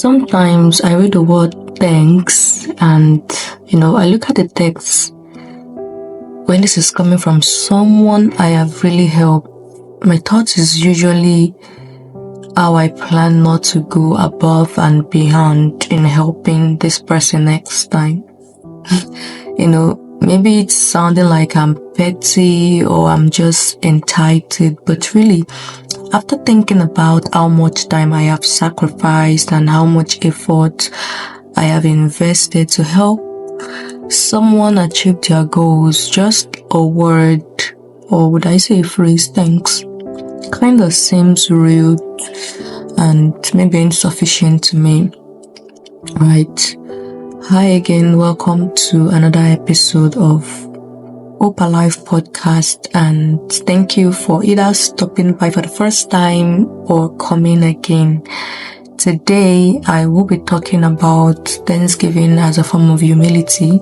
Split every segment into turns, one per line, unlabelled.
Sometimes I read the word thanks and, I look at the text when this is coming from someone I have really helped. My thoughts is usually how I plan not to go above and beyond in helping this person next time. Maybe it's sounding like I'm petty or I'm just entitled, but really, after thinking about how much time I have sacrificed and how much effort I have invested to help someone achieve their goals, just a word, or would I say a phrase, thanks, kind of seems rude and maybe insufficient to me, right? Hi again, welcome to another episode of Hope Alive podcast, and thank you for either stopping by for the first time or coming again. Today I will be talking about Thanksgiving as a form of humility,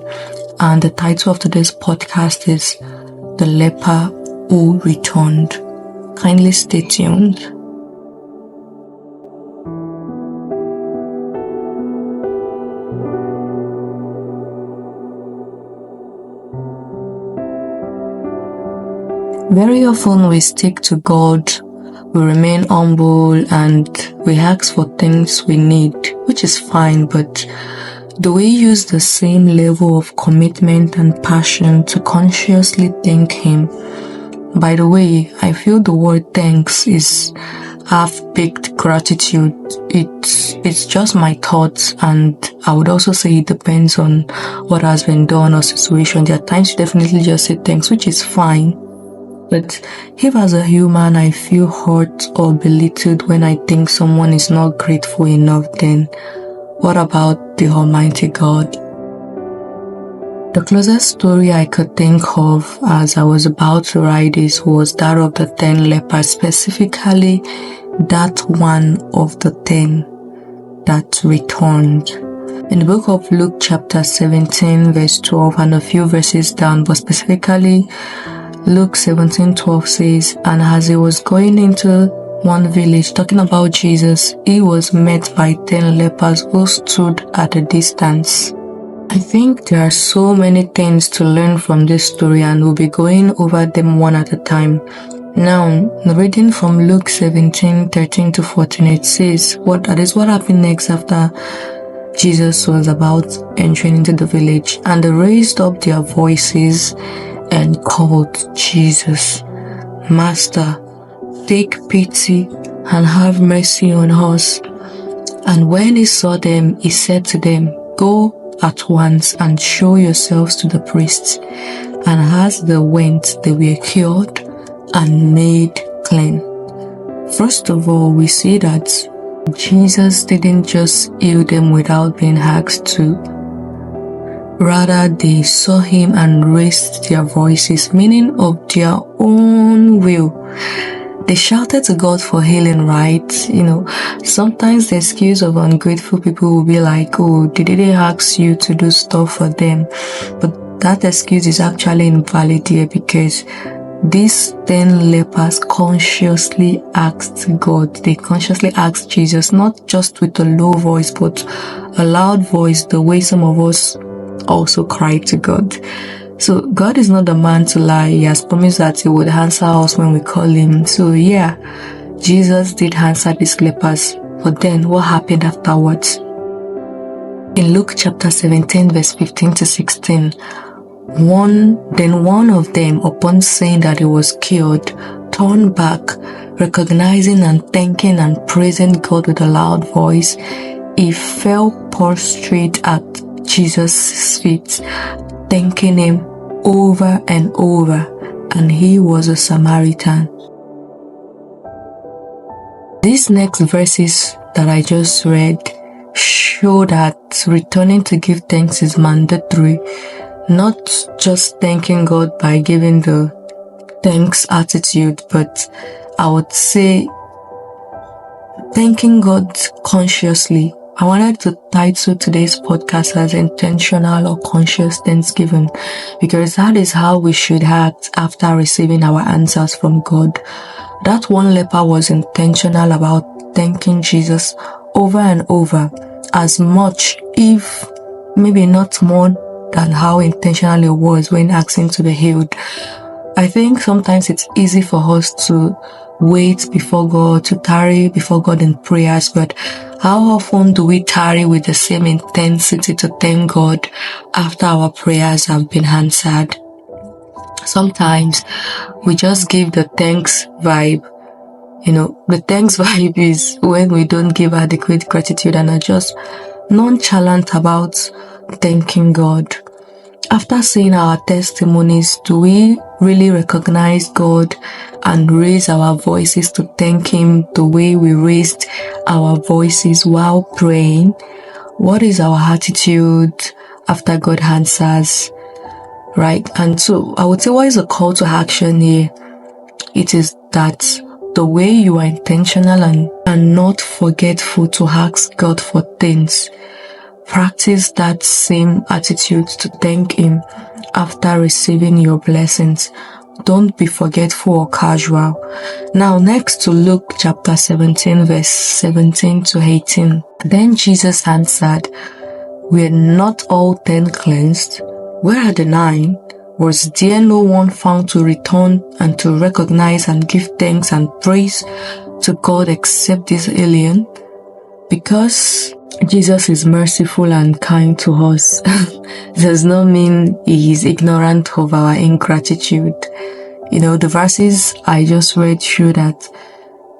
and the title of today's podcast is The Leper Who Returned. Kindly stay tuned. Very often we stick to God, we remain humble, and we ask for things we need, which is fine, but do we use the same level of commitment and passion to consciously thank Him? By the way, I feel the word thanks is half-baked gratitude. It's just my thoughts, and I would also say it depends on what has been done or situation. There are times you definitely just say thanks, which is fine. But if as a human I feel hurt or belittled when I think someone is not grateful enough, then what about the Almighty God? The closest story I could think of as I was about to write this was that of the 10 lepers, specifically that one of the 10 that returned. In the book of Luke chapter 17 verse 12 and a few verses down, but specifically Luke 17:12 says, and as he was going into one village, talking about Jesus, he was met by 10 lepers who stood at a distance. I think there are so many things to learn from this story, and we'll be going over them one at a time. Now, reading from Luke 17:13 to 14, it says, what happened next after Jesus was about entering into the village, and they raised up their voices and called Jesus, Master, take pity and have mercy on us. And when he saw them, he said to them, go at once and show yourselves to the priests. And as they went, they were cured and made clean. First of all, we see that Jesus didn't just heal them without being asked to. Rather, they saw him and raised their voices, meaning of their own will. They shouted to God for healing, right? Sometimes the excuse of ungrateful people will be like, oh, did they ask you to do stuff for them? But that excuse is actually invalid here, because these 10 lepers consciously asked God. They consciously asked Jesus, not just with a low voice, but a loud voice, the way some of us also cried to God. So God is not the man to lie. He has promised that he would answer us when we call him. So yeah, Jesus did answer these lepers. But then what happened afterwards? In Luke chapter 17 verse 15 to 16, one of them, upon saying that he was cured, turned back, recognizing and thanking and praising God with a loud voice. He fell prostrate at Jesus' feet, thanking him over and over, and he was a Samaritan. These next verses that I just read show that returning to give thanks is mandatory, not just thanking God by giving the thanks attitude, but I would say thanking God consciously. I wanted to title today's podcast as intentional or conscious thanksgiving, because that is how we should act after receiving our answers from God. That one leper was intentional about thanking Jesus over and over, as much, if maybe not more than how intentional it was when asking to be healed. I think sometimes it's easy for us to wait before God, to tarry before God in prayers, but how often do we tarry with the same intensity to thank God after our prayers have been answered? Sometimes we just give the thanks vibe. The thanks vibe is when we don't give adequate gratitude and are just nonchalant about thanking God. After seeing our testimonies, do we really recognize God and raise our voices to thank Him the way we raised our voices while praying? What is our attitude after God answers? Right? And so I would say, what is a call to action here? It is that the way you are intentional and not forgetful to ask God for things. Practice that same attitude to thank Him after receiving your blessings. Don't be forgetful or casual. Now, next to Luke chapter 17, verse 17 to 18. Then Jesus answered, "Were not all 10 cleansed? Where are the 9? Was there no one found to return and to recognize and give thanks and praise to God except this alien?" Because Jesus is merciful and kind to us does not mean He is ignorant of our ingratitude. The verses I just read show that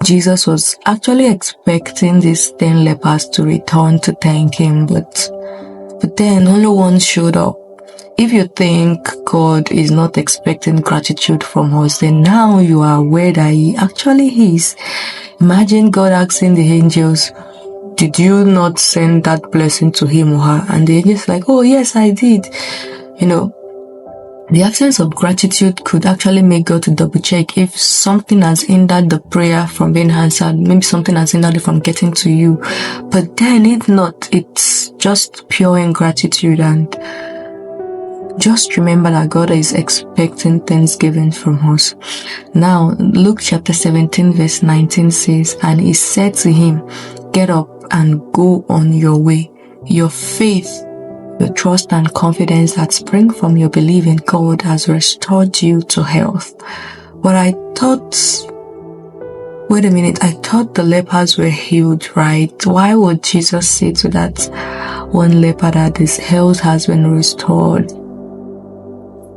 Jesus was actually expecting these 10 lepers to return to thank Him, but then only one showed up. If you think God is not expecting gratitude from us, then now you are aware that He actually is. Imagine God asking the angels, "Did you not send that blessing to him or her?" And the angel's like, "Oh yes, I did." The absence of gratitude could actually make God to double check if something has hindered the prayer from being answered. Maybe something has hindered it from getting to you. But then if not, it's just pure ingratitude. And just remember that God is expecting thanksgiving from us. Now, Luke chapter 17 verse 19 says, "And He said to him, 'Get up and go on your way. Your faith, your trust and confidence that spring from your belief in God has restored you to health.'" But I thought the lepers were healed, right? Why would Jesus say to that one leper that his health has been restored?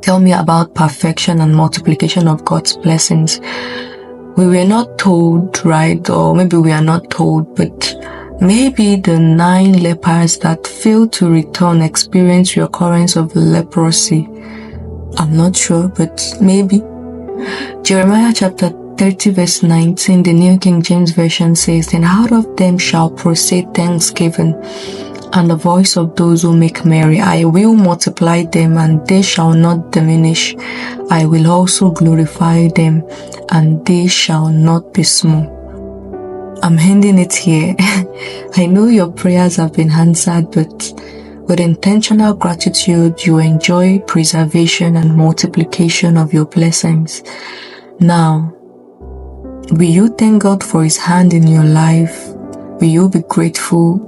Tell me about perfection and multiplication of God's blessings. We were not told, right? Or maybe we are not told, but maybe the 9 lepers that failed to return experienced recurrence of leprosy. I'm not sure, but maybe. Jeremiah chapter 30 verse 19, the New King James Version says, "Then out of them shall proceed thanksgiving, and the voice of those who make merry. I will multiply them, and they shall not diminish. I will also glorify them, and they shall not be small." I'm ending it here. I know your prayers have been answered, but with intentional gratitude, you enjoy preservation and multiplication of your blessings. Now, will you thank God for His hand in your life? Will you be grateful?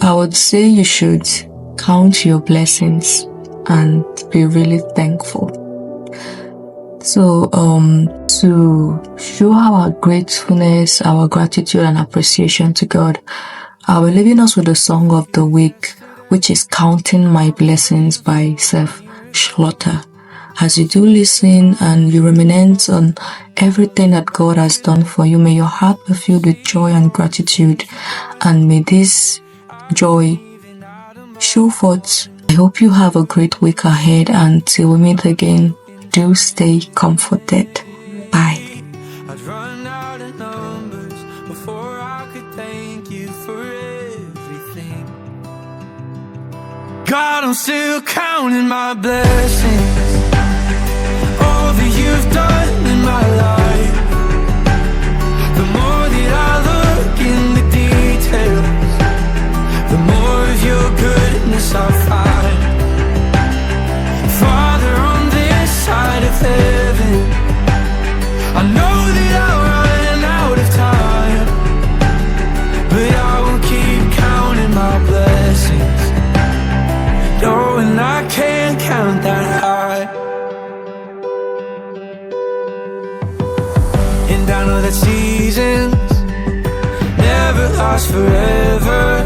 I would say you should count your blessings and be really thankful. So, to show our gratefulness, our gratitude and appreciation to God, I'll be leaving us with the song of the week, which is "Counting My Blessings" by Seth Schlotter. As you do listen and you reminisce on everything that God has done for you, may your heart be filled with joy and gratitude, and may this joy show forth. I hope you have a great week ahead. Until we meet again, do stay comforted. Bye.
I'd run out of numbers before I could thank you for everything. God, I'm still counting my blessings, all that you've done in my life. The more that I look in the details, the more of your goodness I find. Father, on this side of heaven, I know that I'll run out of time, but I will keep counting my blessings. And I know that seasons never last forever.